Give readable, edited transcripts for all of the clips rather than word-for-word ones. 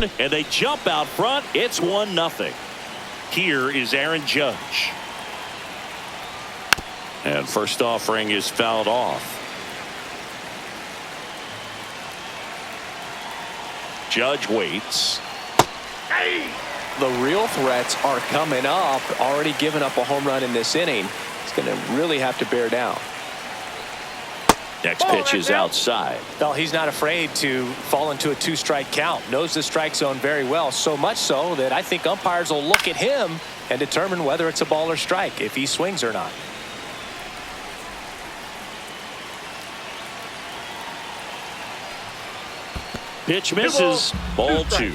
in, and they jump out front. It's 1-0. Here is Aaron Judge. And first offering is fouled off. Judge waits. The real threats are coming up. Already given up a home run in this inning. He's going to really have to bear down. Next pitch is outside. Well, he's not afraid to fall into a 2-strike count. Knows the strike zone very well. So much so that I think umpires will look at him and determine whether it's a ball or strike, if he swings or not. Pitch misses. Ball 2.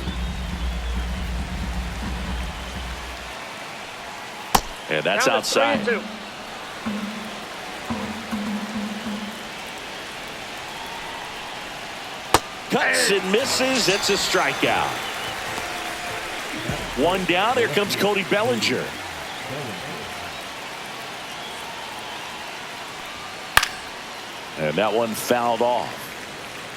And that's outside. Cuts and misses. It's a strikeout. 1 down. Here comes Cody Bellinger. And that one fouled off.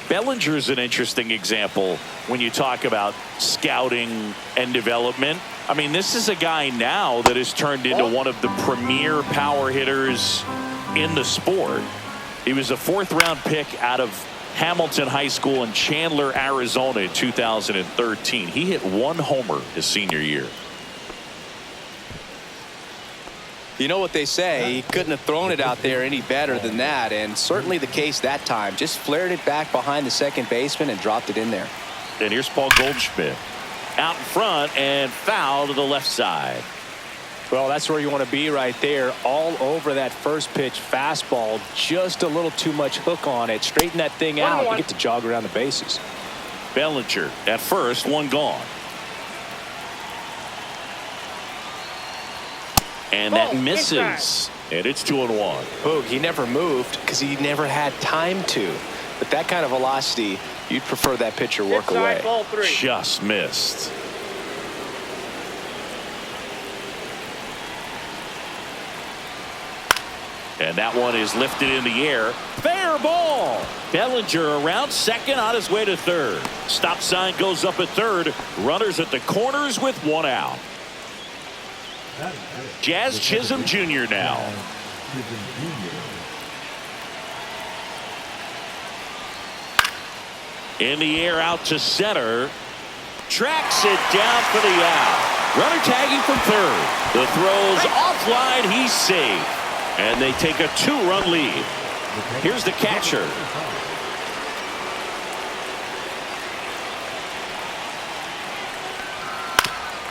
Bellinger is an interesting example when you talk about scouting and development. I mean, this is a guy now that has turned into one of the premier power hitters in the sport. He was a 4th-round pick out of Hamilton High School in Chandler, Arizona in 2013. He hit 1 homer his senior year. You know what they say, he couldn't have thrown it out there any better than that, and certainly the case that time. Just flared it back behind the second baseman and dropped it in there. And here's Paul Goldschmidt out in front and foul to the left side. Well, that's where you want to be right there, all over that first pitch fastball. Just a little too much hook on it. Straighten that thing out and get to jog around the bases. Bellinger at first, 1 gone. And that misses. And it's 2-1. Boog, he never moved because he never had time to. But that kind of velocity, you'd prefer that pitcher work away. Just missed. And that one is lifted in the air. Fair ball. Bellinger around second on his way to third. Stop sign goes up at third. Runners at the corners with 1 out. Jazz Chisholm Jr. now. In the air out to center. Tracks it down for the out. Runner tagging from third. The throw's offline. He's safe. And they take a 2-run lead. Here's the catcher.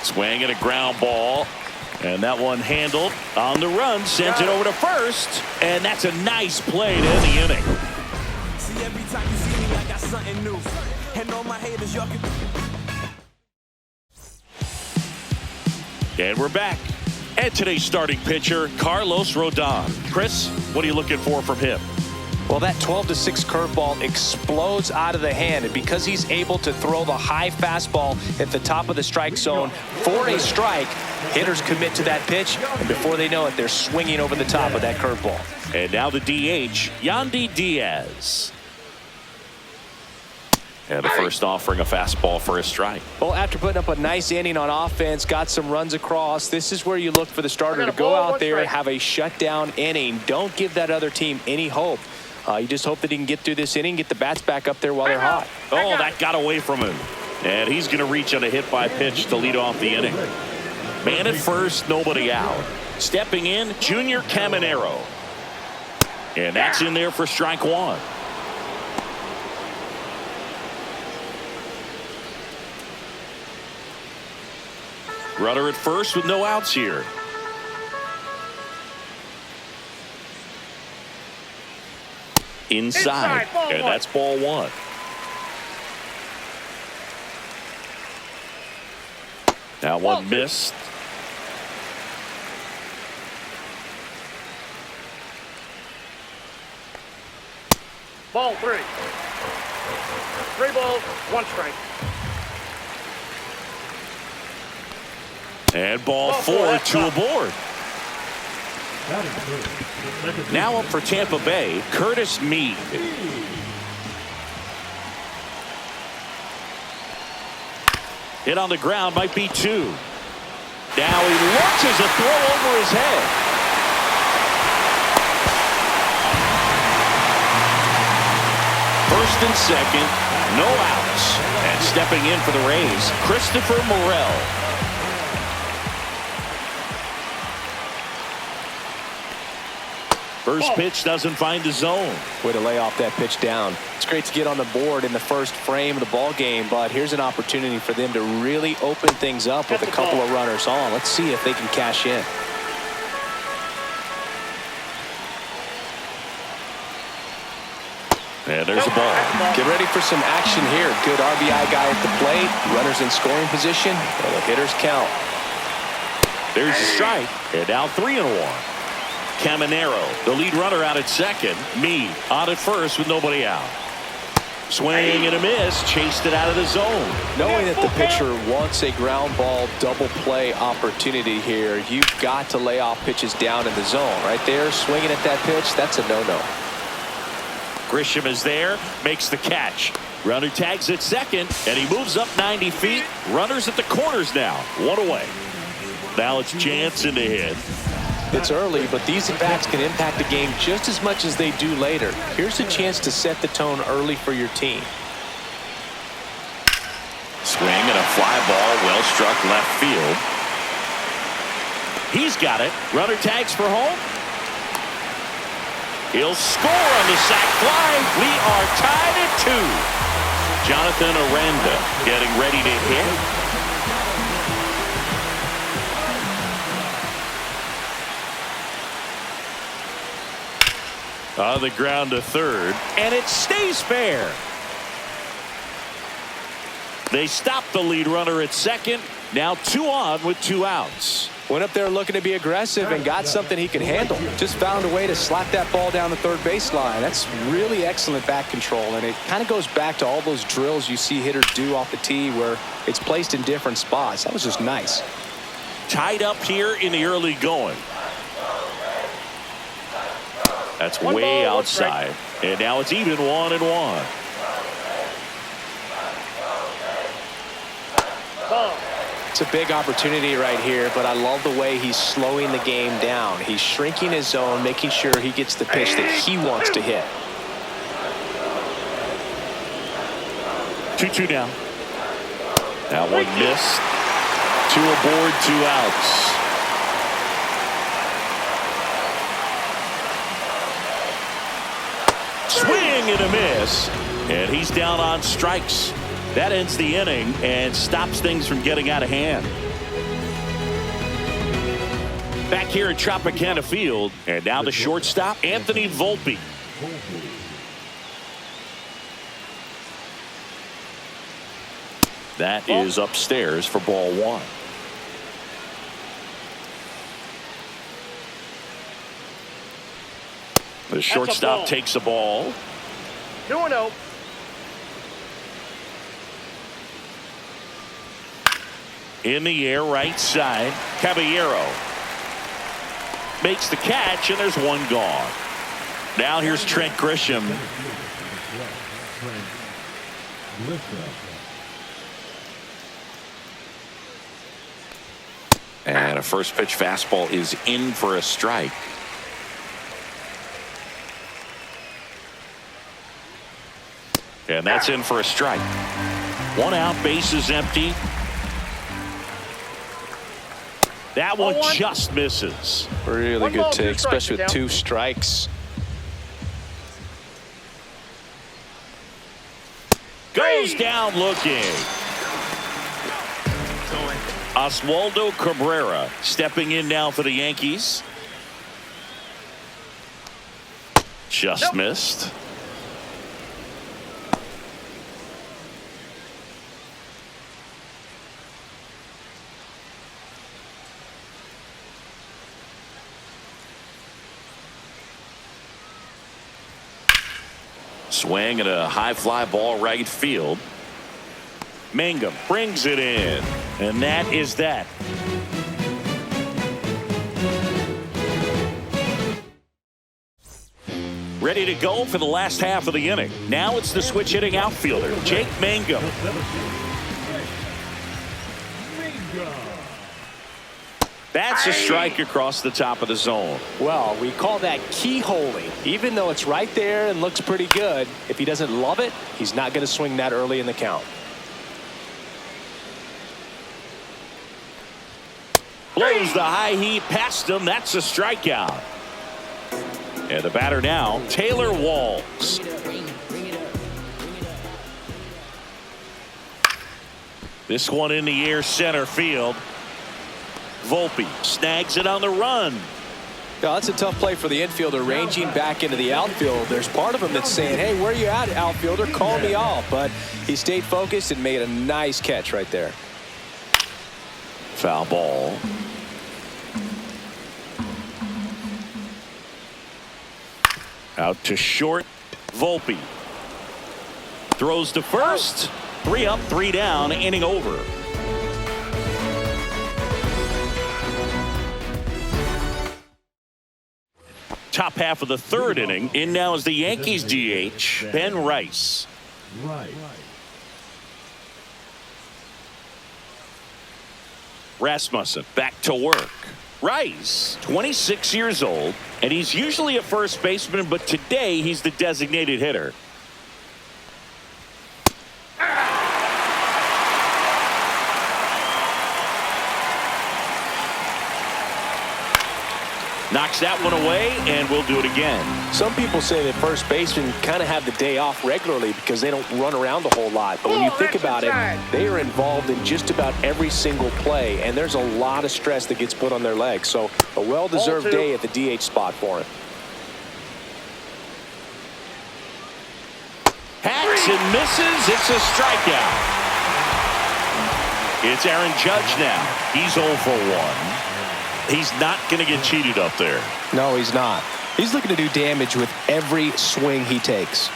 Swing and a ground ball. And that one handled on the run, sends it over to first, and that's a nice play to end the inning. See, every time you see me, I got something new. And all my haters, y'all can... And we're back. And today's starting pitcher, Carlos Rodon. Chris, what are you looking for from him? Well, that 12-6 curveball explodes out of the hand, and because he's able to throw the high fastball at the top of the strike zone for a strike, hitters commit to that pitch, and before they know it, they're swinging over the top of that curveball. And now the DH, Yandy Diaz. And the first offering a fastball for a strike. Well, after putting up a nice inning on offense, got some runs across, this is where you look for the starter to go out there and have a shutdown inning. Don't give that other team any hope. You just hope that he can get through this inning, get the bats back up there while they're hot. Oh, that got away from him. And he's going to reach on a hit by pitch to lead off the inning. Man at first, nobody out. Stepping in, Junior Caminero. And that's in there for strike 1. Runner at first with no outs here. Inside. And that's ball 1. That one missed. Ball 3. 3 balls, 1 strike. And ball 4, 2 aboard. Now up for Tampa Bay, Curtis Mead. Hit on the ground, might be 2. Now he launches a throw over his head. First and second, no outs. And stepping in for the Rays, Christopher Morel. First pitch doesn't find the zone. Way to lay off that pitch down. It's great to get on the board in the first frame of the ball game, but here's an opportunity for them to really open things up with a couple of runners on. Let's see if they can cash in. And there's a ball. Get ready for some action here. Good RBI guy at the plate. Runners in scoring position. And the hitters count. There's a strike. And now 3-1. Caminero, the lead runner, out at second. Meade on at first with nobody out. Swing and a miss. Chased it out of the zone. Knowing that the pitcher wants a ground ball double play opportunity here, you've got to lay off pitches down in the zone. Right there, swinging at that pitch, that's a no-no. Grisham is there, makes the catch. Runner tags at second, and he moves up 90 feet. Runners at the corners now. 1 away. Now it's Jansen to hit. It's early, but these at-bats can impact the game just as much as they do later. Here's a chance to set the tone early for your team. Swing and a fly ball, well struck left field. He's got it. Runner tags for home. He'll score on the sac fly. We are tied at 2. Jonathan Aranda getting ready to hit. On the ground to third, and it stays fair. They stop the lead runner at second. Now 2 on with 2 outs. Went up there looking to be aggressive and got something he could handle. Just found a way to slap that ball down the third baseline. That's really excellent back control, and it kind of goes back to all those drills you see hitters do off the tee where it's placed in different spots. That was just nice. Tied up here in the early going. That's way outside. And now it's even 1-1. It's a big opportunity right here, but I love the way he's slowing the game down. He's shrinking his zone, making sure he gets the pitch that he wants to hit. 2-2 now. That one missed. 2 aboard, 2 outs. Swing and a miss, and he's down on strikes. That ends the inning and stops things from getting out of hand. Back here at Tropicana Field, and now the shortstop, Anthony Volpe. That is upstairs for ball 1. The shortstop takes the ball. 2-0. In the air, right side. Caballero makes the catch, and there's 1 gone. Now here's Trent Grisham. And a first pitch fastball is in for a strike. And that's in for a strike. 1 out, bases empty. That one just misses. Really good take, especially with 2 strikes. Goes down looking. Oswaldo Cabrera stepping in now for the Yankees. Just missed. Swing at a high fly ball right field. Mangum brings it in, and that is that. Ready to go for the last half of the inning. Now it's the switch hitting outfielder, Jake Mangum. That's a strike across the top of the zone. Well, we call that keyholing. Even though it's right there and looks pretty good, if he doesn't love it, he's not going to swing that early in the count. Blows the high heat past him. That's a strikeout. And the batter now, Taylor Walls. This one in the air, center field. Volpe snags it on the run. Yeah, that's a tough play for the infielder, ranging back into the outfield. There's part of him that's saying, hey, where you at, outfielder? Call me off. But he stayed focused and made a nice catch right there. Foul ball. Out to short. Volpe throws to first. 3 up, 3 down, inning over. Top half of the 3rd inning. In now is the Yankees DH, Ben Rice. Rasmussen back to work. Rice, 26 years old, and he's usually a first baseman, but today he's the designated hitter. Knocks that one away, and we'll do it again. Some people say that first basemen kind of have the day off regularly because they don't run around a whole lot. But when you think about it, they are involved in just about every single play, and there's a lot of stress that gets put on their legs. So a well-deserved day at the DH spot for him. Hacks and misses. It's a strikeout. It's Aaron Judge now. He's 0 for 1. He's not going to get cheated up there. No, he's not. He's looking to do damage with every swing he takes.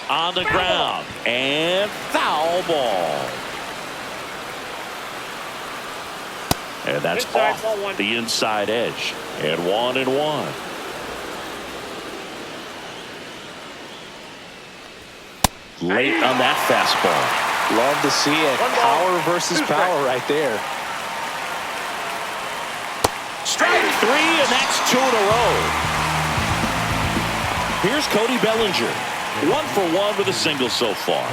On the ground. And foul ball. And that's off the inside edge. And 1-1. Late on that fastball. Love to see it. Power versus power right there. Strike 3, and that's 2 in a row. Here's Cody Bellinger. 1 for 1 with a single so far.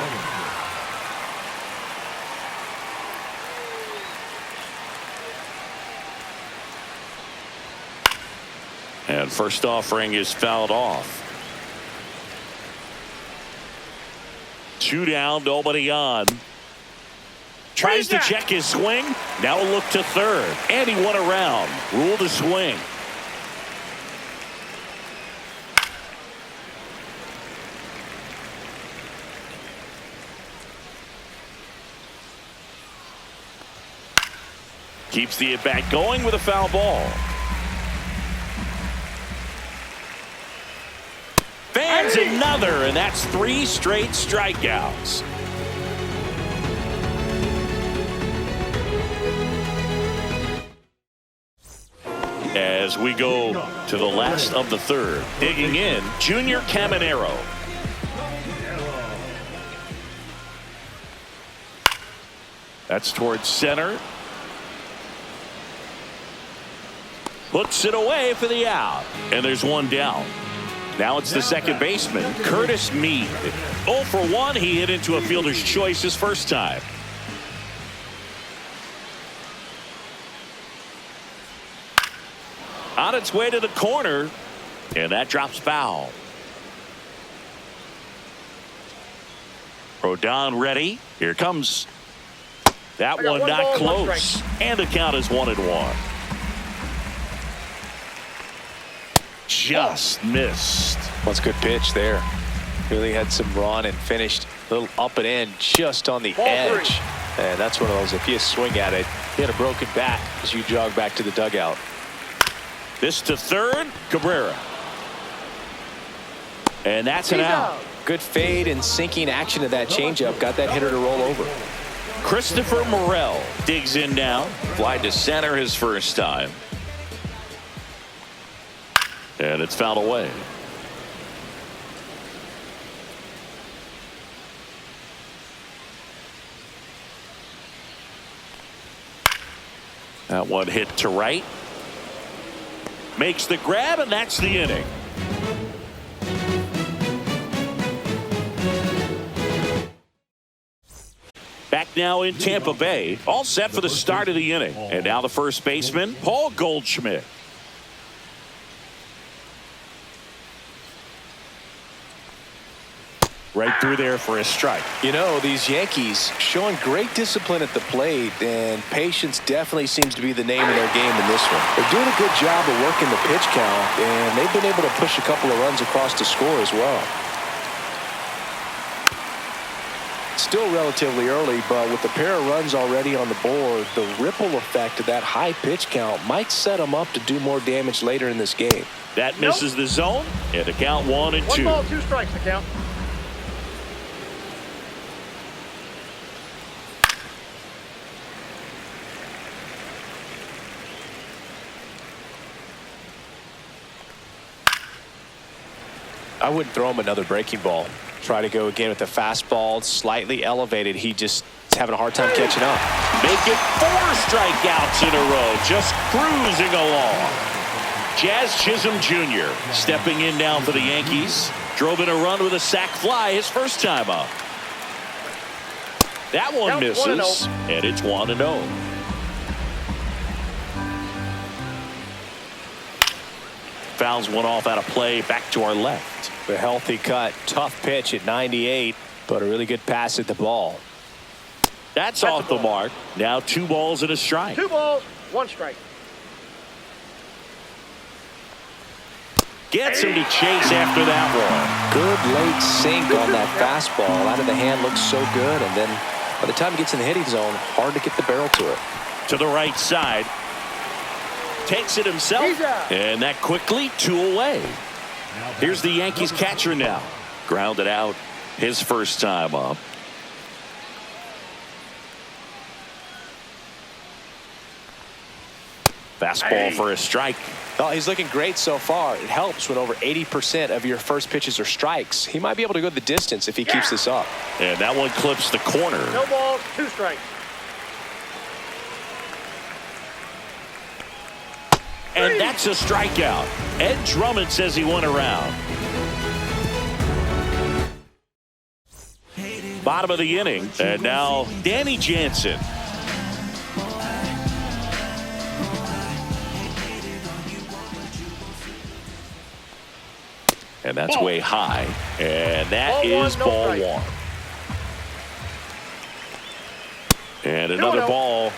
And first offering is fouled off. 2 down, nobody on. Tries to check his swing. Now a look to 3rd. And he won around. Ruled a swing. Keeps the at-bat going with a foul ball. Fans another, and that's 3 straight strikeouts. As we go to the last of the 3rd, digging in, Junior Caminero. That's towards center. Looks it away for the out. And there's 1 down. Now it's the second baseman, Curtis Mead. 0 for 1. He hit into a fielder's choice his first time. On its way to the corner, and that drops foul. Rodon ready. Here comes. That one not close. And the count is 1-1. Just missed. That's a good pitch there. Really had some run and finished a little up and in just on the edge. And that's one of those, if you swing at it, you had a broken bat as you jog back to the dugout. This to 3rd, Cabrera. And that's an out. Good fade and sinking action of that changeup. Got that hitter to roll over. Christopher Morel digs in now. Fly to center his first time. And it's fouled away. That one hit to right. Makes the grab, and that's the inning. Back now in Tampa Bay, all set for the start of the inning. And now the first baseman, Paul Goldschmidt. Right through there for a strike. You know, these Yankees showing great discipline at the plate, and patience definitely seems to be the name of their game in this one. They're doing a good job of working the pitch count, and they've been able to push a couple of runs across to score as well. Still relatively early, but with a pair of runs already on the board, the ripple effect of that high pitch count might set them up to do more damage later in this game. That misses the zone, and the count 1-2. 1 ball, 2 strikes to count. I wouldn't throw him another breaking ball. Try to go again with the fastball, slightly elevated. He just is having a hard time catching up. Make it 4 strikeouts in a row, just cruising along. Jazz Chisholm Jr. stepping in now for the Yankees. Drove in a run with a sac fly his first time up. That one misses, and it's 1-0. Fouls one off out of play, back to our left. A healthy cut, tough pitch at 98, but a really good pass at the ball. That's off the mark. Now 2 balls and a strike. 2 balls, 1 strike. Gets him to chase after that one. Good late sink on that fastball. Out of the hand, looks so good, and then by the time it gets in the hitting zone, hard to get the barrel to it. To the right side. Takes it himself, and that quickly 2 away. Here's the Yankees catcher now. Grounded out his first time up. Fastball for a strike. Oh, he's looking great so far. It helps when over 80% of your first pitches are strikes. He might be able to go the distance if he keeps this up. And that one clips the corner. No balls, 2 strikes. And that's a strikeout. Ed Drummond says he went around. Bottom of the inning, and now Danny Jansen. And that's way high. And that is ball 1. And another ball.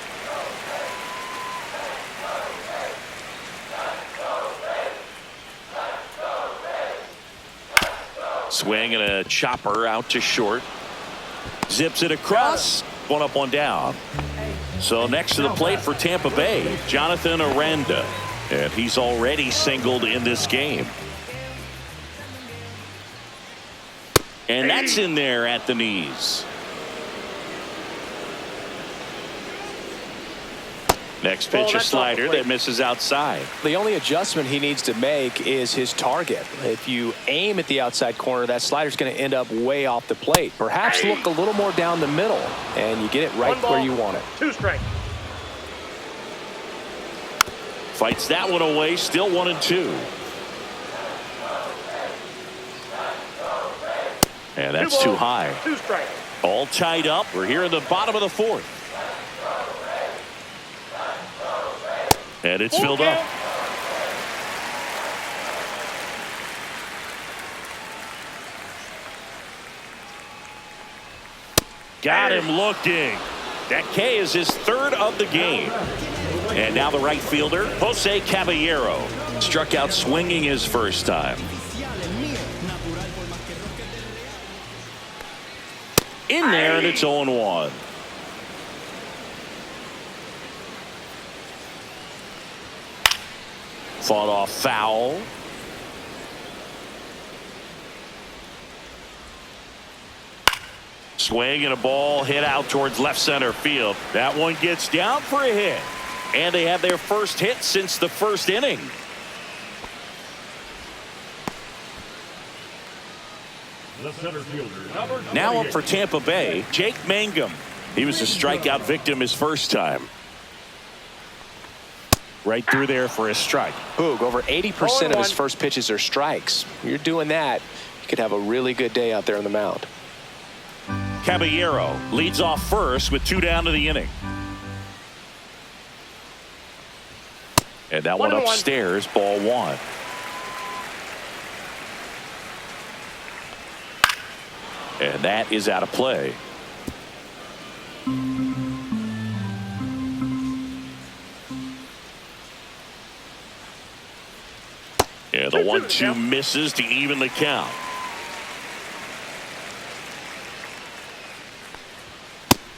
Swing and a chopper out to short. Zips it across. 1 up, 1 down. So next to the plate for Tampa Bay, Jonathan Aranda. And he's already singled in this game. And that's in there at the knees. Next pitch, a slider that misses outside. The only adjustment he needs to make is his target. If you aim at the outside corner, that slider's going to end up way off the plate. Perhaps look a little more down the middle, and you get it right where you want it. 2 strikes. Fights that one away, still 1-2. And that's too high. 2 strikes. All tied up. We're here in the bottom of the 4th. And it's filled up. Got him looking. That K is his 3rd of the game. And now the right fielder, Jose Caballero. Struck out swinging his first time. In there, and it's 0-1. Fought off foul. Swing and a ball hit out towards left center field. That one gets down for a hit. And they have their first hit since the first inning. The center fielder, Now up for Tampa Bay, Jake Mangum. He was a strikeout victim his first time. Right through there for a strike. Boog, over 80% of his first pitches are strikes. You're doing that, you could have a really good day out there on the mound. Caballero leads off first with 2 down to the inning. And that one upstairs, ball 1. And that is out of play. Yeah, the 1-2 misses to even the count.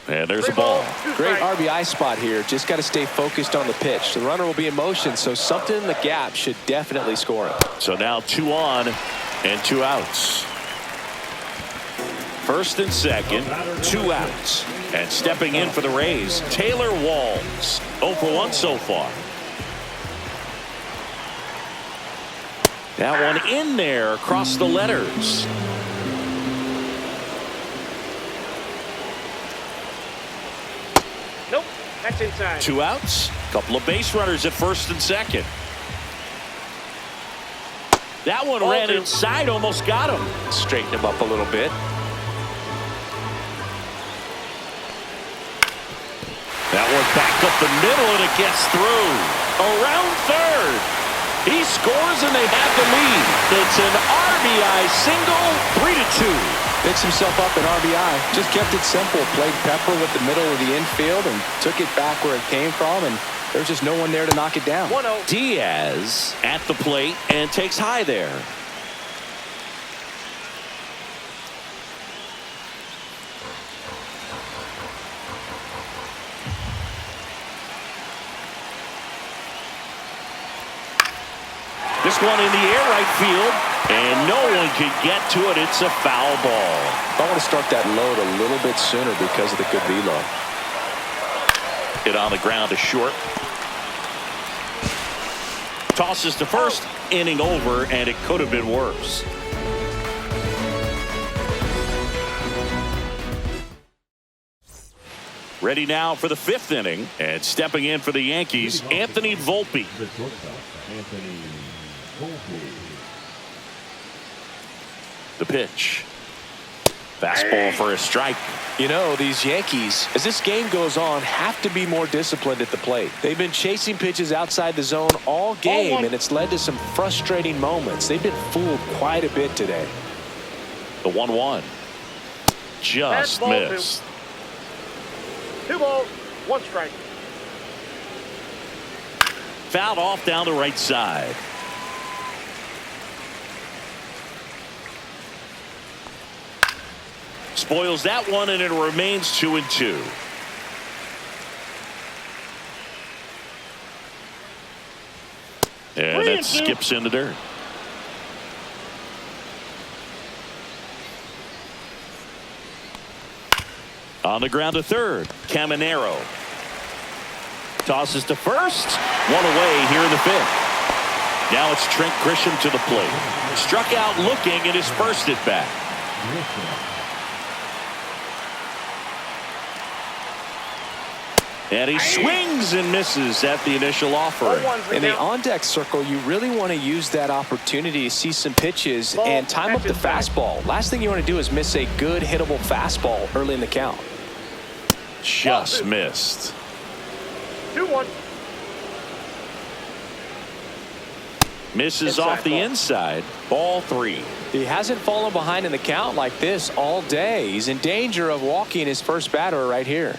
And there's a ball. Great RBI spot here. Just got to stay focused on the pitch. The runner will be in motion, so something in the gap should definitely score him. So now 2 on and 2 outs. First and second, 2 outs. And stepping in for the Rays, Taylor Walls. 0 for 1 so far. That one in there across the letters. Nope, that's inside. 2 outs, couple of base runners at first and second. That one ran inside, almost got him. Straighten him up a little bit. That one back up the middle, and it gets through. Around third. He scores, and they have the lead. It's an RBI single, 3-2. Picks himself up in RBI. Just kept it simple. Played pepper with the middle of the infield and took it back where it came from, and there's just no one there to knock it down. 1-0. Diaz at the plate and takes high there. This one in the air right field, and no one can get to it. It's a foul ball. I want to start that load a little bit sooner because of the good velo. Hit on the ground to short. Tosses to first, inning over, and it could have been worse. Ready now for the 5th inning, and stepping in for the Yankees, Anthony Volpe. The pitch. Fastball for a strike. You know, these Yankees, as this game goes on, have to be more disciplined at the plate. They've been chasing pitches outside the zone all game, and it's led to some frustrating moments. They've been fooled quite a bit today. The 1-1. Just missed. 2 balls, 1 strike. Fouled off down the right side. Spoils that one, and it remains 2-2. And that skips in the dirt. On the ground to third, Caminero. Tosses to first. 1 away here in the 5th. Now it's Trent Grisham to the plate. Struck out looking at his first at bat. And he swings and misses at the initial offering. In the on-deck circle, you really want to use that opportunity to see some pitches and time up the fastball. Last thing you want to do is miss a good hittable fastball early in the count. Just missed. 2-1. Misses off the inside. Ball 3. He hasn't fallen behind in the count like this all day. He's in danger of walking his first batter right here.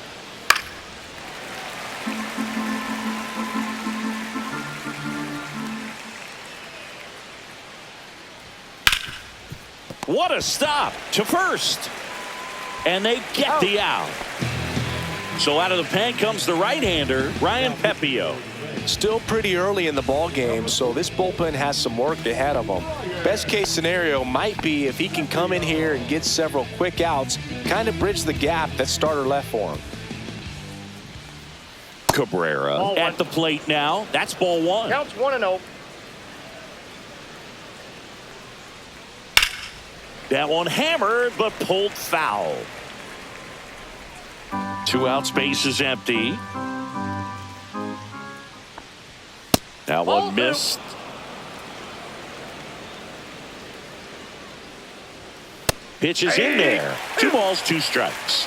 What a stop to first. And they get the out. So out of the pen comes the right-hander, Ryan Pepio. Still pretty early in the ball game, so this bullpen has some work ahead of them. Best case scenario might be if he can come in here and get several quick outs, kind of bridge the gap that starter left for him. Cabrera at the plate now. That's ball 1. Counts 1-0. That one hammered, but pulled foul. 2 outs, base is empty. That one missed. Pitch is in there. 2 balls, 2 strikes.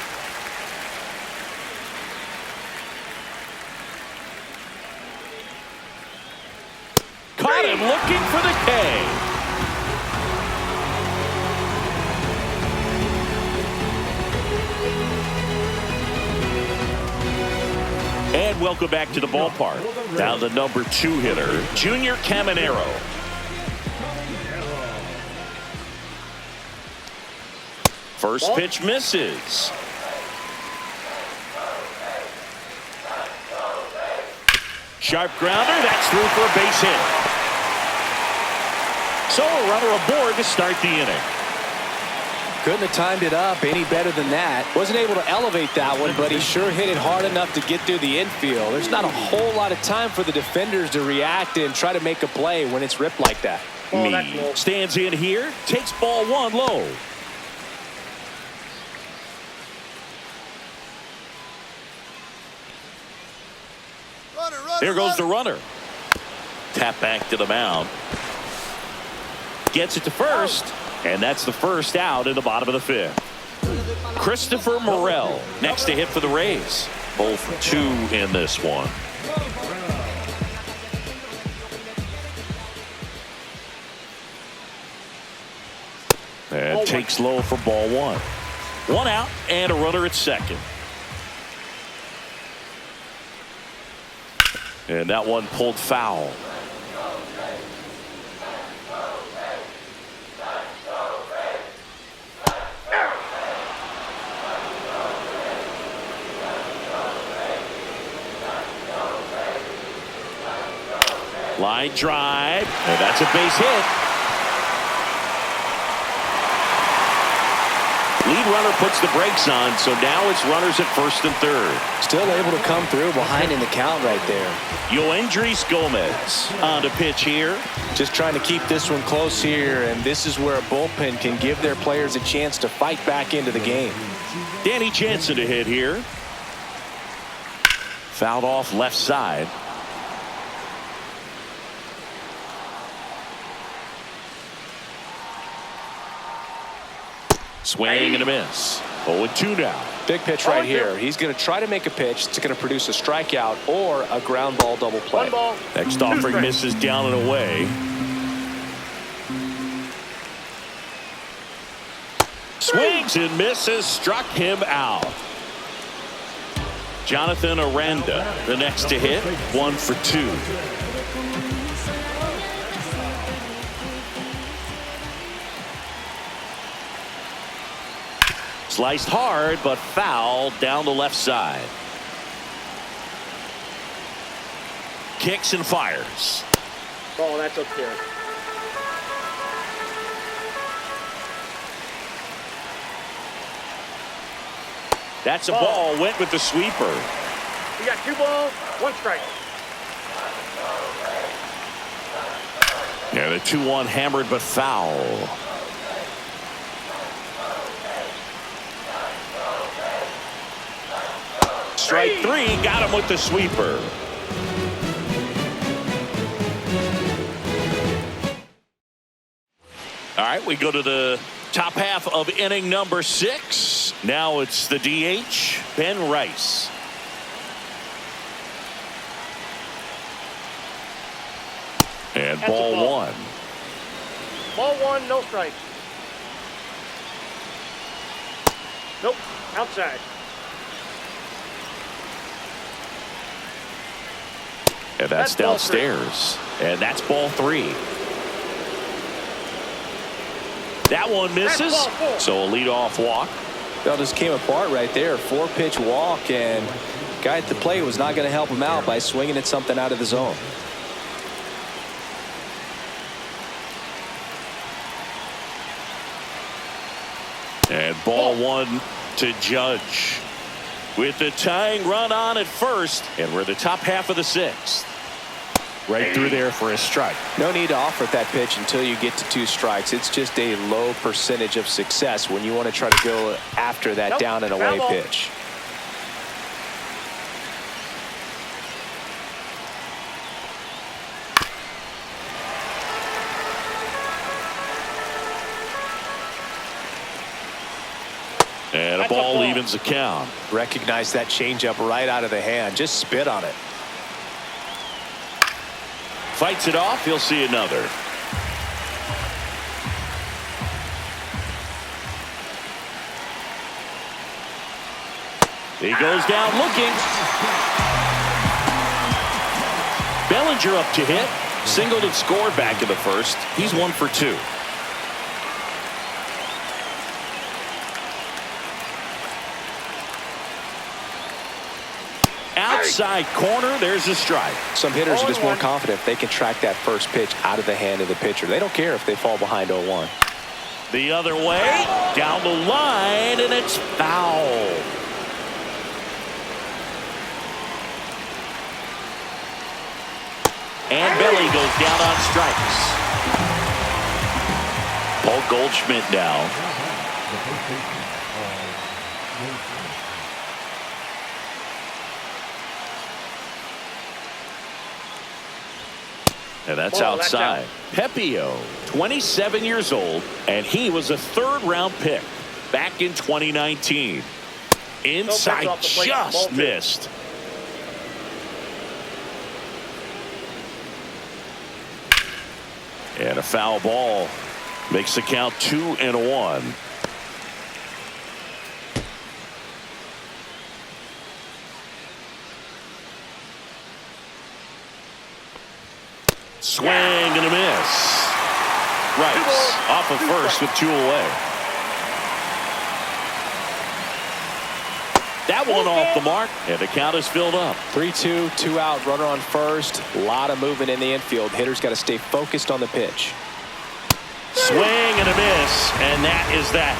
Caught him looking for the K. And welcome back to the ballpark. Now the number 2 hitter, Junior Caminero. First pitch misses. Sharp grounder, that's through for a base hit. So a runner aboard to start the inning. Couldn't have timed it up any better than that. Wasn't able to elevate that one, but he sure hit it hard enough to get through the infield. There's not a whole lot of time for the defenders to react and try to make a play when it's ripped like that. Meade stands in here, takes ball 1 low. There goes the runner. Tap back to the mound. Gets it to first, and that's the first out in the bottom of the 5th. Christopher Morel next to hit for the Rays. 0 for 2 in this one. And takes low for ball 1. 1 out and a runner at second. And that one pulled foul. Line drive, and that's a base hit. Lead runner puts the brakes on, so now it's runners at first and third. Still able to come through behind in the count right there. Yoendrys Gomez on to pitch here. Just trying to keep this one close here, and this is where a bullpen can give their players a chance to fight back into the game. Danny Jansen to hit here. Fouled off left side. Swing and a miss. 0-2 now. Big pitch right here. He's going to try to make a pitch that's going to produce a strikeout or a ground ball double play. 1 ball. Next offering misses down and away. Swings and misses. Struck him out. Jonathan Aranda the next to hit. 1 for 2. Sliced hard, but foul down the left side. Kicks and fires. Ball, that's up there. That's a ball. Went with the sweeper. You got 2 balls, 1 strike. Yeah, the 2-1 hammered but foul. Strike 3, got him with the sweeper. All right, we go to the top half of inning number 6. Now it's the DH, Ben Rice. And ball 1. Ball 1, no strike. Nope, outside. And that's downstairs. And that's ball 3. That one misses. So a leadoff walk. Well, just came apart right there. 4-pitch walk, and guy at the plate was not going to help him out by swinging at something out of the zone. And ball 1 to Judge. With the tying run on at first, and we're the top half of the 6th. Right through there for a strike. No need to offer that pitch until you get to 2 strikes. It's just a low percentage of success when you want to try to go after that down and away pitch. And a That's a ball ball. evens the count. Recognize that changeup right out of the hand. Just spit on it. Fights it off. He'll see another. He goes down looking. Bellinger up to hit. Singled and scored back in the first. He's 1 for 2. Outside corner, there's a strike. Some hitters are just more confident if they can track that first pitch out of the hand of the pitcher. They don't care if they fall behind 0-1. The other way, down the line, and it's foul. And Belly goes down on strikes. Paul Goldschmidt now. And that's outside. Pepio, 27 years old, and he was a third-round pick back in 2019. Inside, just missed. And a foul ball makes the count 2-1. Swing and a miss. Rice off of first with 2 away. That one off the mark, and the count is filled up. 3-2, 2 out, runner on first. A lot of movement in the infield. Hitters got to stay focused on the pitch. Swing and a miss, and that is that.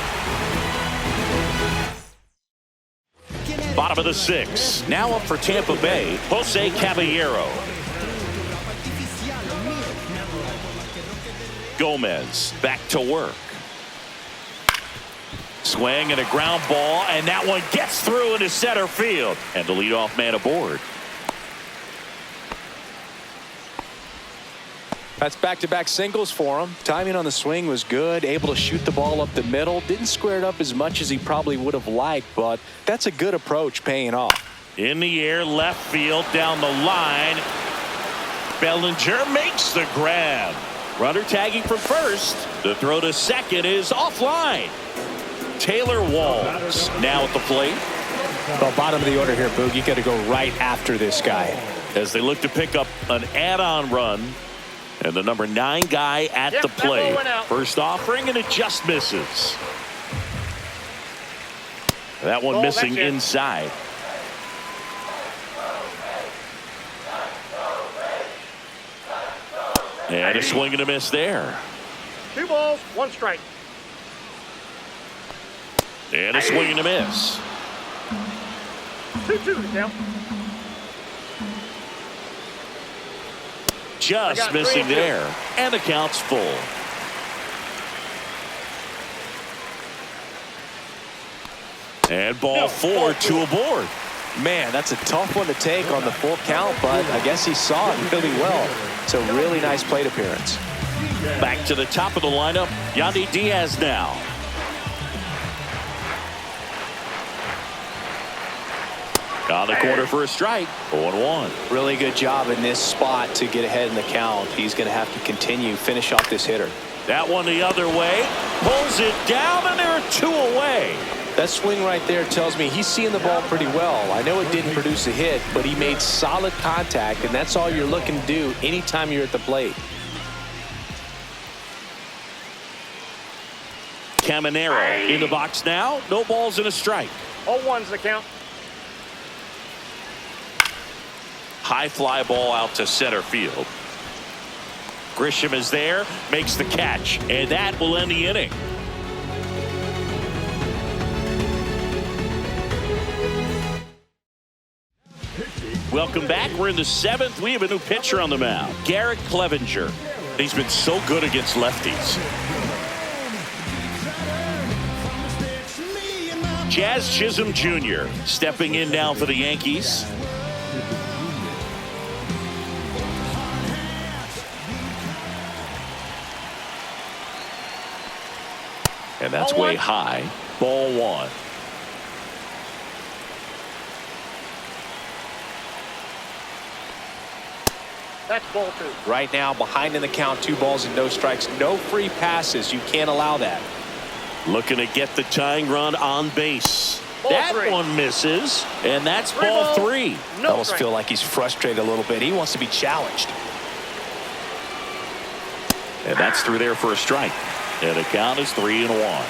Bottom of the 6th. Now up for Tampa Bay, Jose Caballero. Gomez back to work. Swing and a ground ball, and that one gets through into center field. And the leadoff man aboard. That's back-to-back singles for him. Timing on the swing was good. Able to shoot the ball up the middle. Didn't square it up as much as he probably would have liked, but that's a good approach paying off. In the air, left field, down the line. Bellinger makes the grab. Runner tagging from first. The throw to second is offline. Taylor Walls now at the plate. Well, bottom of the order here, Boog. You got to go right after this guy. As they look to pick up an add-on run. And the number 9 guy at the plate. First offering, and it just misses. That one missing inside. And a swing and a miss there. 2 balls, 1 strike. And a swing and a miss. 2-2 count. Just missing there. And the count's full. And ball 4, 2 aboard. Man, that's a tough one to take on the full count, but I guess he saw it really well. It's a really nice plate appearance. Back to the top of the lineup, Yandy Diaz now. On the corner for a strike. 0-1. Really good job in this spot to get ahead in the count. He's going to have to continue, finish off this hitter. That one the other way. Pulls it down, and there are 2 away. That swing right there tells me he's seeing the ball pretty well. I know it didn't produce a hit, but he made solid contact, and that's all you're looking to do anytime you're at the plate. Caminero in the box now. No balls and a strike. 0-1's the count. High fly ball out to center field. Grisham is there, makes the catch, and that will end the inning. Welcome back. We're in the 7th. We have a new pitcher on the mound, Garrett Clevenger. He's been so good against lefties. Jazz Chisholm Jr. stepping in now for the Yankees. And that's way high. Ball 1. That's ball 2. Right now, behind in the count, 2 balls and no strikes. No free passes. You can't allow that. Looking to get the tying run on base. Ball That 3. one misses, and that's 3 ball balls, 3. I No almost strike. feel like he's frustrated a little bit. He wants to be challenged. And that's through there for a strike. And the count is 3-1.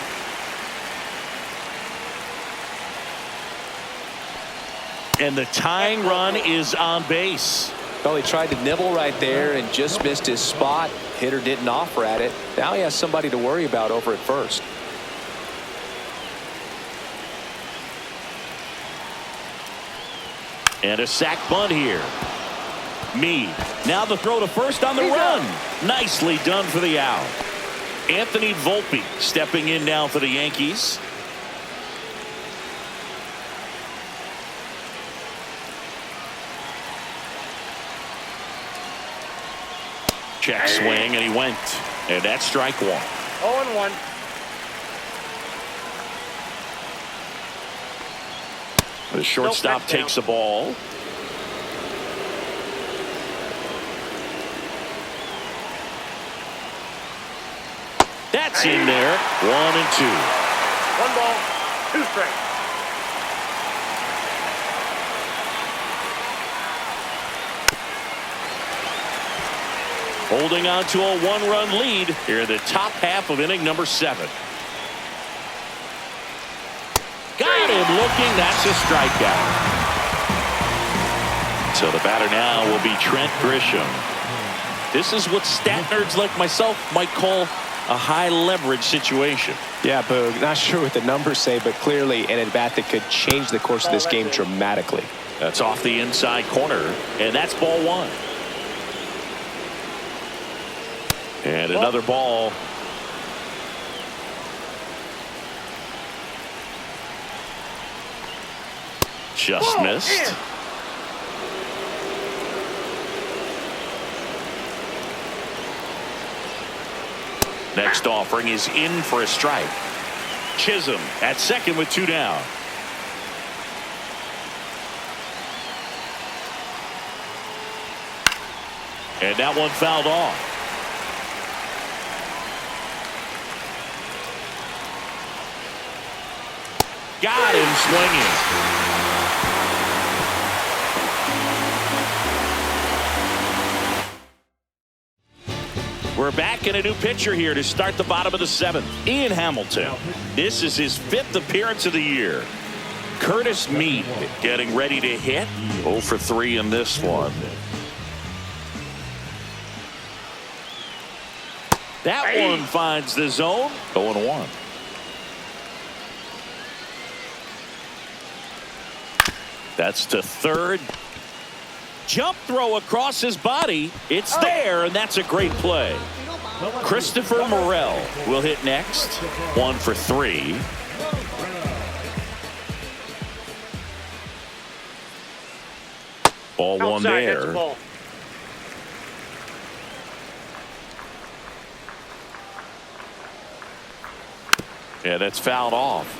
And the tying run is on base. Well, he tried to nibble right there and just missed his spot. Hitter didn't offer at it. Now he has somebody to worry about over at first. And a sac bunt here. Meade. Now the throw to first on the run. Nicely done for the out. Anthony Volpe stepping in now for the Yankees. Check swing, and he went. And that's strike 1. 0-1. The shortstop takes the ball. That's in there. 1-2. 1 ball, 2 strikes. Holding on to a 1-run lead here in the top half of inning number 7. Got him looking. That's a strikeout. So the batter now will be Trent Grisham. This is what stat nerds like myself might call a high leverage situation. Yeah, Boog, not sure what the numbers say, but clearly an at-bat that could change the course of this game dramatically. That's off the inside corner, and that's ball 1. And another ball. Just missed. Next offering is in for a strike. Chisholm at second with 2 down. And that one fouled off. Got him swinging. We're back in a new pitcher here to start the bottom of the 7th. Ian Hamilton. This is his 5th appearance of the year. Curtis Meade getting ready to hit. 0 for 3 in this one. That one finds the zone. 0-1. That's to third. Jump throw across his body. It's there, and that's a great play. Christopher Morel will hit next. 1 for 3. Ball 1 there. Yeah, that's fouled off.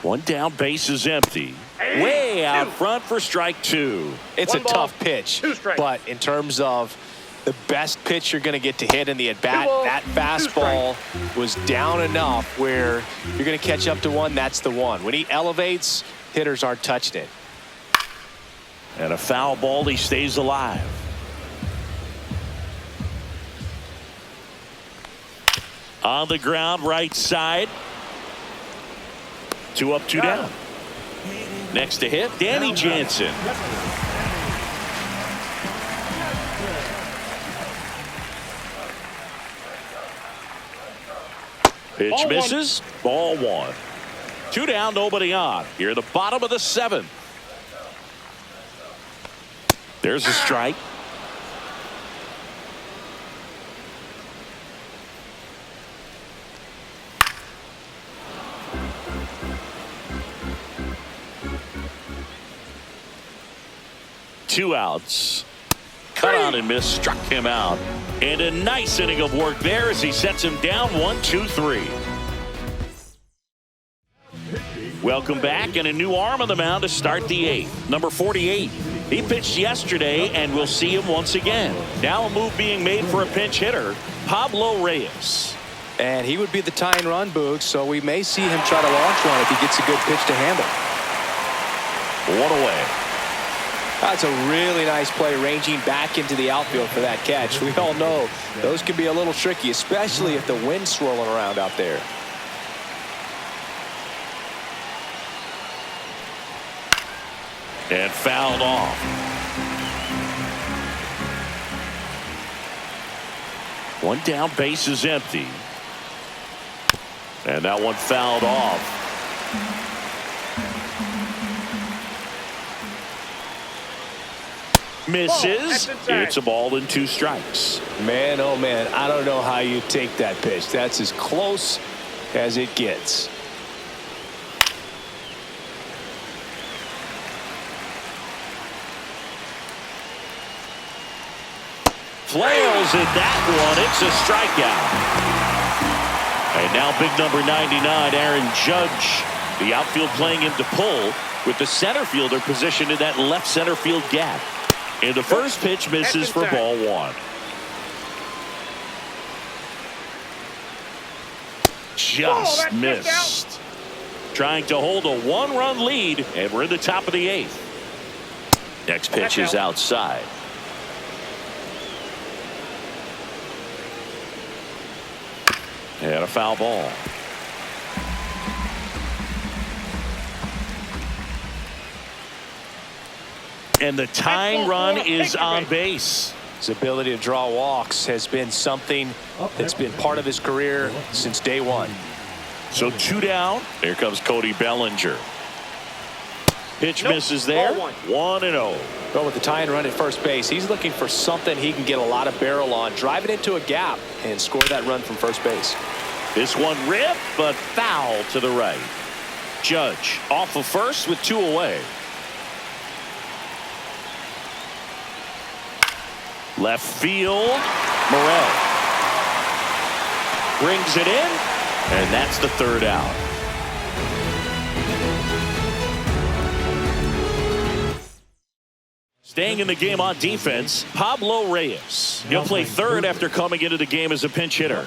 1 down, base is empty. Way out front for strike 2. It's a tough pitch, but in terms of the best pitch you're going to get to hit in the at-bat, that fastball was down enough where you're going to catch up to one. That's the one. When he elevates, hitters aren't touching it. And a foul ball, he stays alive. On the ground, right side. 2 up, 2 down. Next to hit, Danny Jansen. Pitch misses. Ball 1. 2 down, nobody on. Here at the bottom of the 7th. There's a strike. Two outs. Cut on and miss, struck him out. And a nice inning of work there as he sets him down 1, 2, 3. Welcome back, and a new arm on the mound to start the 8th. Number 48. He pitched yesterday, and we'll see him once again. Now a move being made for a pinch hitter, Pablo Reyes. And he would be the tying run, Boog, so we may see him try to launch one if he gets a good pitch to handle. One away. That's a really nice play, ranging back into the outfield for that catch. We all know those can be a little tricky, especially if the wind's swirling around out there. And fouled off. One down, base is empty. And that one fouled off. Misses. It's a ball and 2 strikes. Man, oh man, I don't know how you take that pitch. That's as close as it gets. Flails at that one. It's a strikeout. And now big number 99, Aaron Judge. The outfield playing him to pull, with the center fielder positioned in that left center field gap. And the first pitch misses for ball 1. Just missed. Trying to hold a 1-run lead, and we're in the top of the 8th. Next pitch is outside. And a foul ball. And the tying run is on base. His ability to draw walks has been something that's been part of his career since day 1. So 2 down. Here comes Cody Bellinger. Pitch misses there. 1-0. Well, with the tying run at first base, he's looking for something he can get a lot of barrel on, drive it into a gap, and score that run from first base. This one ripped, but foul to the right. Judge off of first with 2 away. Left field, Morel brings it in, and that's the 3rd out. Staying in the game on defense, Pablo Reyes. He'll play 3rd after coming into the game as a pinch hitter.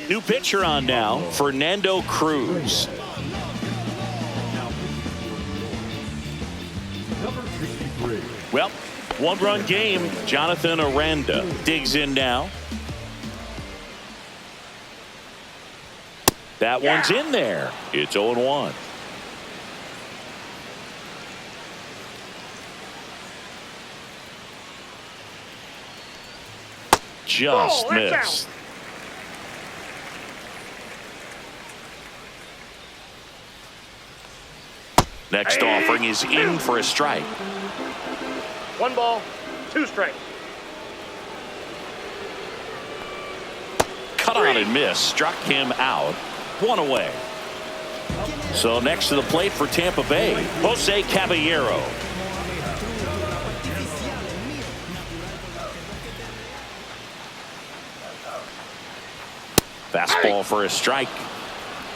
New pitcher on now, Fernando Cruz. Well, 1-run game. Jonathan Aranda digs in now. That one's in there. It's 0-1. Just missed. Next offering is in for a strike. 1 ball, 2 strikes. Cut on and miss. Struck him out. 1 away. So next to the plate for Tampa Bay, Jose Caballero. Fastball for a strike.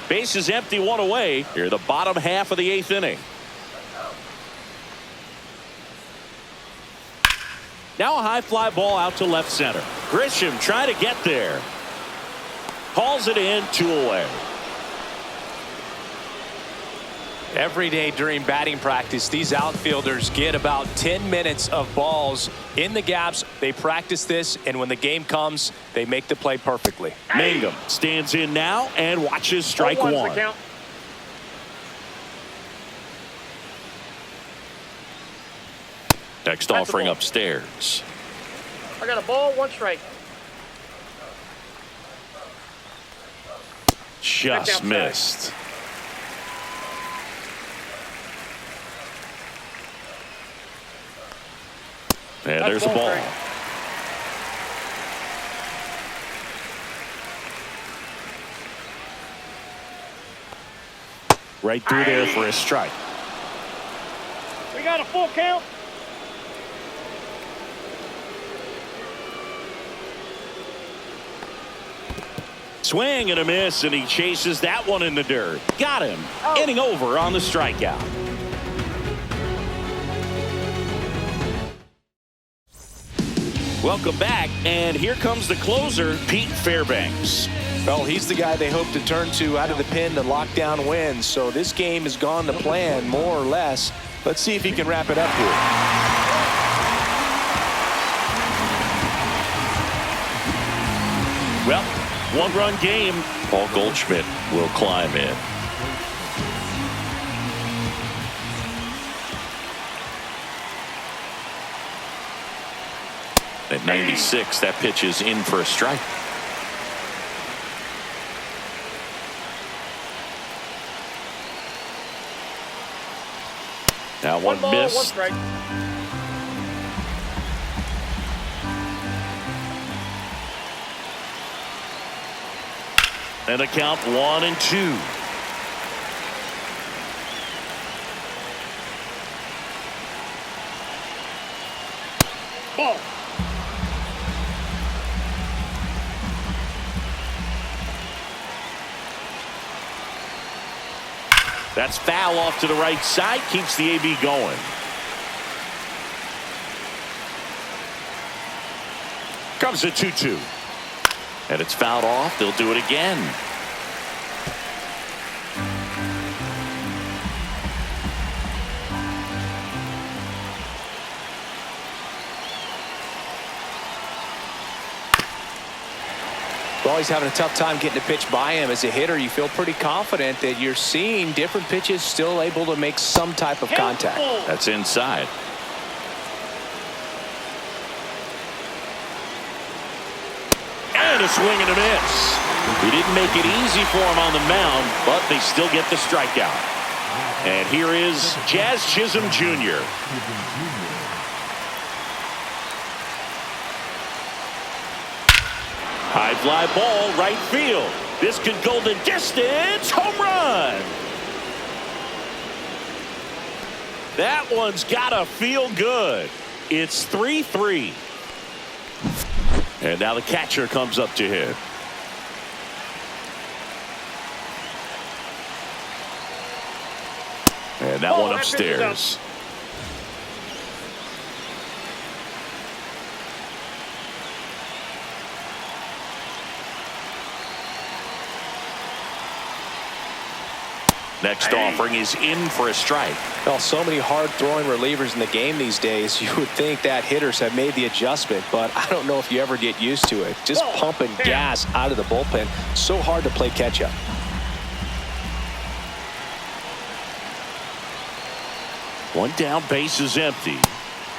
Base is empty, 1 away. Here, the bottom half of the 8th inning. Now a high fly ball out to left center. Grisham trying to get there. Hauls it in, 2 away. Every day during batting practice, these outfielders get about 10 minutes of balls in the gaps. They practice this, and when the game comes, they make the play perfectly. Mangum stands in now and watches strike 1. Next offering upstairs. I got a ball, 1 strike. Just missed. And there's a ball. Right through there for a strike. We got a full count. Swing and a miss, and he chases that one in the dirt. Got him. Inning over on the strikeout. Welcome back, and here comes the closer, Pete Fairbanks. Well, he's the guy they hope to turn to out of the pen to lock down wins. So this game has gone to plan, more or less. Let's see if he can wrap it up here. Well, one-run game. Paul Goldschmidt will climb in. At 96, that pitch is in for a strike. Now one ball, miss. 1 strike. And a count 1-2. Ball. That's foul off to the right side. Keeps the AB going. Comes a 2-2. And it's fouled off. They'll do it again. Well, he's having a tough time getting a pitch by him. As a hitter, you feel pretty confident that you're seeing different pitches still able to make some type of contact. That's inside. And a swing and a miss. He didn't make it easy for him on the mound, but they still get the strikeout. And here is Jazz Chisholm Jr. High fly ball, right field. This could go the distance. Home run. That one's gotta feel good. It's 3-3. And now the catcher comes up to hit. And that one upstairs. Next offering is in for a strike. Well, so many hard-throwing relievers in the game these days. You would think that hitters have made the adjustment, but I don't know if you ever get used to it. Just pumping gas out of the bullpen. So hard to play catch-up. One down, base is empty.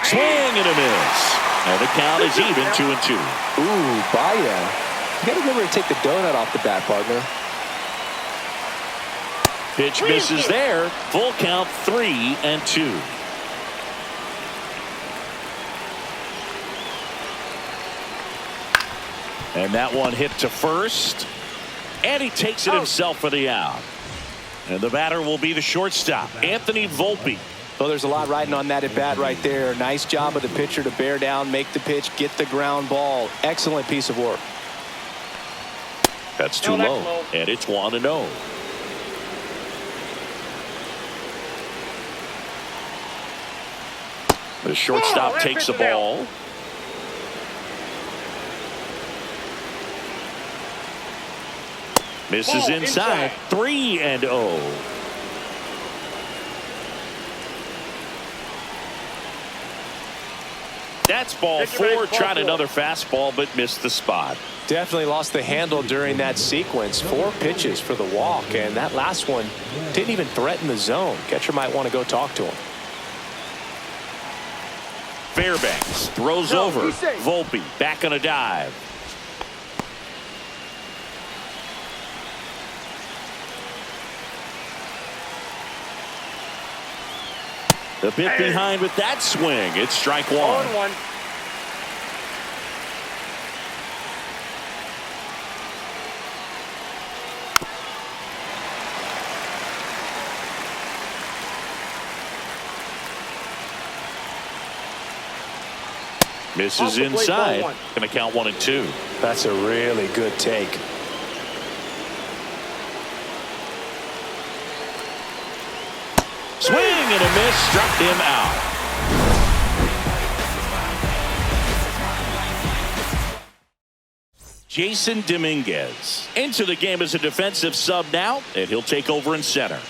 Swing and a miss. And the count is even, 2-2. Ooh, buy-in. You got to remember to take the donut off the bat, partner. Pitch misses there. Full count, 3-2. And that one hit to first. And he takes it himself for the out. And the batter will be the shortstop, Anthony Volpe. Well, there's a lot riding on that at bat right there. Nice job of the pitcher to bear down, make the pitch, get the ground ball. Excellent piece of work. That's too low. And it's 1-0. The shortstop takes the ball. Misses inside. 3-0. That's ball 4. Tried another fastball, but missed the spot. Definitely lost the handle during that sequence. 4 pitches for the walk, and that last one didn't even threaten the zone. Catcher might want to go talk to him. Fairbanks throws over. Volpe back on a dive. A bit behind with that swing. It's strike 1. 1-1. Misses inside. Going to count 1-2. That's a really good take. Swing and a miss, struck him out. Jason Dominguez into the game as a defensive sub now, and he'll take over in center.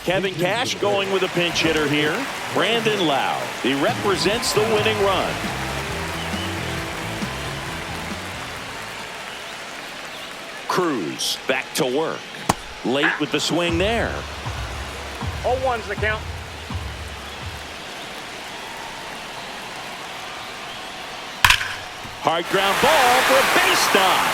Kevin Cash going with a pinch hitter here. Brandon Lau. He represents the winning run. Cruz back to work. Late with the swing there. 0-1's the count. Hard ground ball for a base knock.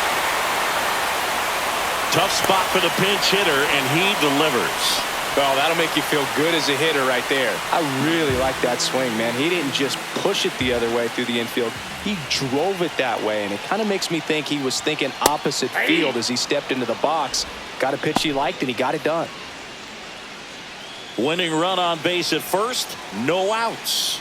Tough spot for the pinch hitter, and he delivers. Oh, that'll make you feel good as a hitter right there. I really like that swing, man. He didn't just push it the other way through the infield. He drove it that way, and it kind of makes me think he was thinking opposite field as he stepped into the box. Got a pitch he liked, and he got it done. Winning run on base at first, no outs.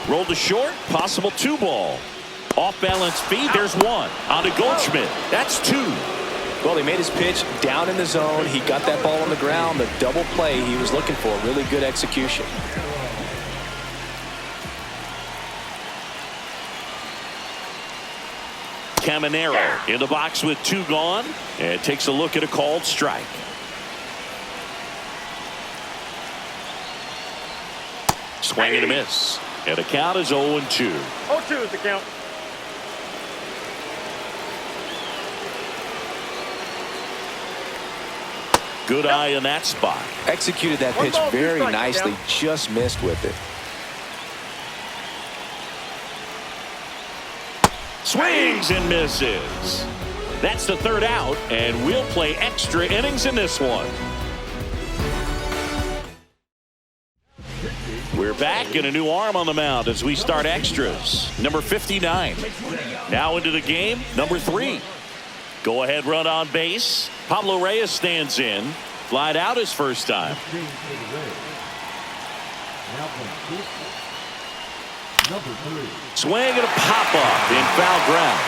Rolled to short, possible 2-ball. Off balance speed, there's one. On to Goldschmidt, that's 2. Well, he made his pitch down in the zone. He got that ball on the ground, the double play he was looking for. Really good execution. Caminero in the box with 2 gone, and takes a look at a called strike. Swing and a miss, and the count is 0-2. 0-2 is the count. Good eye in that spot. Executed that pitch very nicely, just missed with it. Swings and misses. That's the 3rd out, and we'll play extra innings in this one. We're back, and a new arm on the mound as we start extras. Number 59. Now into the game, number 3. Go ahead run on base. Pablo Reyes stands in. Flied out his first time. Swing and a pop-up in foul ground.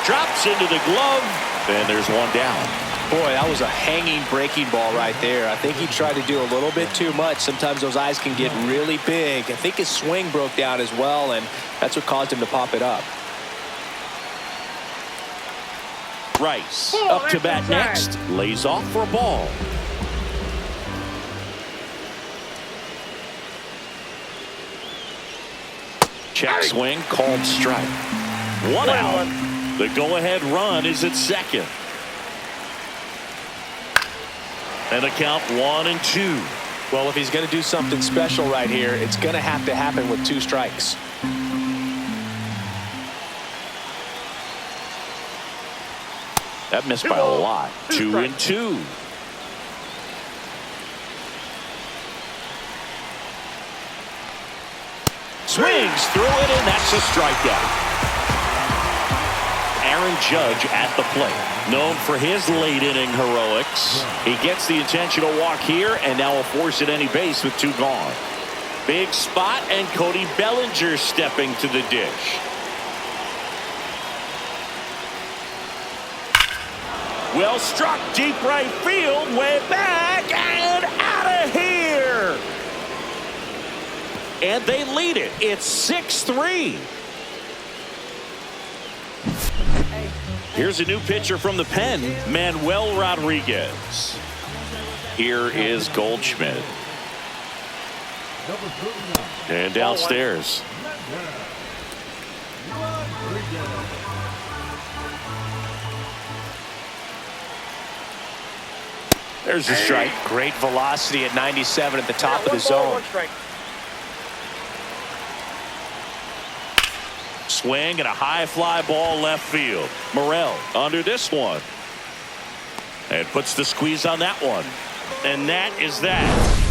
Drops into the glove, and there's one down. Boy, that was a hanging breaking ball right there. I think he tried to do a little bit too much. Sometimes those eyes can get really big. I think his swing broke down as well, and that's what caused him to pop it up. Rice up to bat next. Lays off for a ball. Check swing, called strike. 1 out. The go-ahead run is at second. And a count 1-2. Well, if he's going to do something special right here, it's going to have to happen with 2 strikes. That missed by a lot. 2-2. Swings through it, and that's a strikeout. Aaron Judge at the plate. Known for his late inning heroics. He gets the intentional walk here, and now will force at any base with 2 gone. Big spot, and Cody Bellinger stepping to the dish. Well struck deep right field, way back, and out of here. And they lead it. It's 6-3. Here's a new pitcher from the pen, Manuel Rodriguez. Here is Goldschmidt. And downstairs. There's a strike. Great velocity at 97 at the top of the zone. Swing and a high fly ball left field. Morel under this one. And puts the squeeze on that one. And that is that.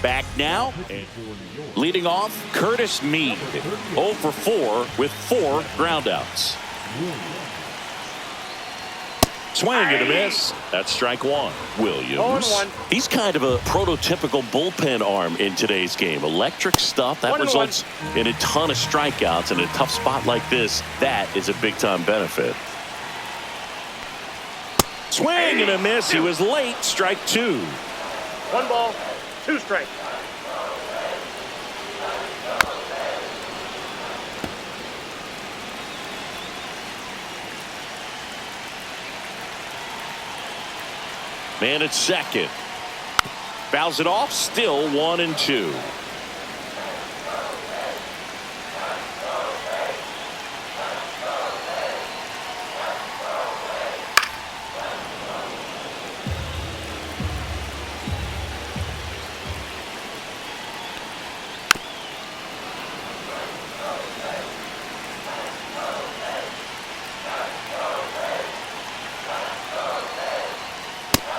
Back now, leading off, Curtis Mead, 0 for 4 with 4 groundouts. Swing and a miss. That's strike one. Williams. 0-1. He's kind of a prototypical bullpen arm in today's game. Electric stuff that 1-1. results in a ton of strikeouts. In a tough spot like this, that is a big-time benefit. Swing and a miss. He was late. Strike two. 1 ball, 2 strikes. Man at second. Fouls it off. Still 1-2.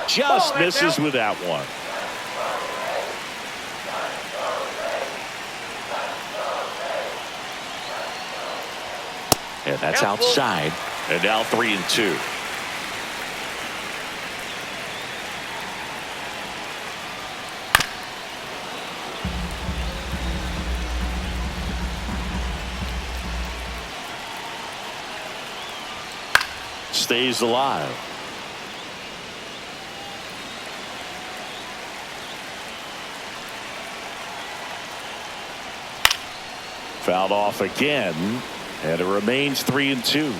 Just misses with that one. And that's outside. And now 3-2. Stays alive. Fouled off again, and it remains 3-2.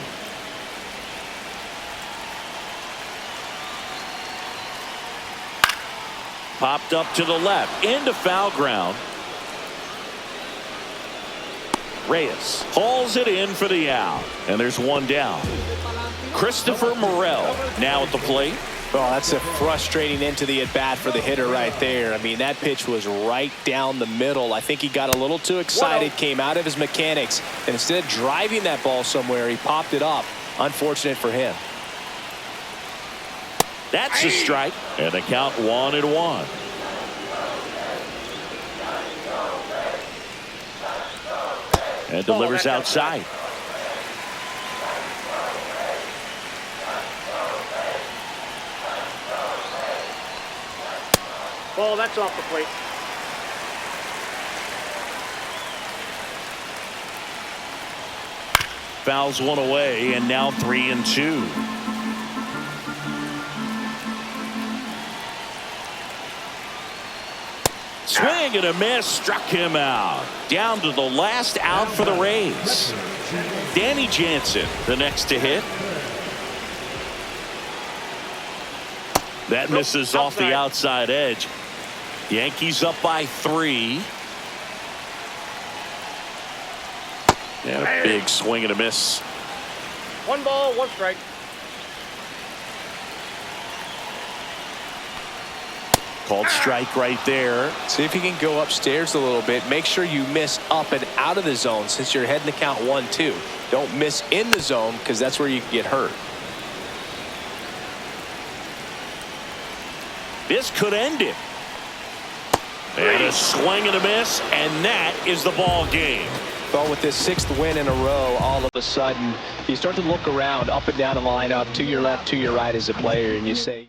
Popped up to the left, into foul ground. Reyes hauls it in for the out, and there's one down. Christopher Morel now at the plate. Well, that's a frustrating end to the at-bat for the hitter right there. I mean, that pitch was right down the middle. I think he got a little too excited, came out of his mechanics, and instead of driving that ball somewhere, he popped it up. Unfortunate for him. That's a strike, and the count 1-1. And delivers outside. Ball, that's off the plate. Fouls one away, and now 3-2. Swing and a miss, struck him out. Down to the last out for the Rays. Danny Jansen, the next to hit. That misses off the outside edge. Yankees up by 3. And a big swing and a miss. 1 ball, 1 strike. Called strike right there. See if you can go upstairs a little bit. Make sure you miss up and out of the zone since you're heading to count 1-2. Don't miss in the zone because that's where you can get hurt. This could end it. And a swing and a miss, and that is the ball game. Well, with this 6th win in a row, all of a sudden, you start to look around up and down the lineup, to your left, to your right as a player, and you say,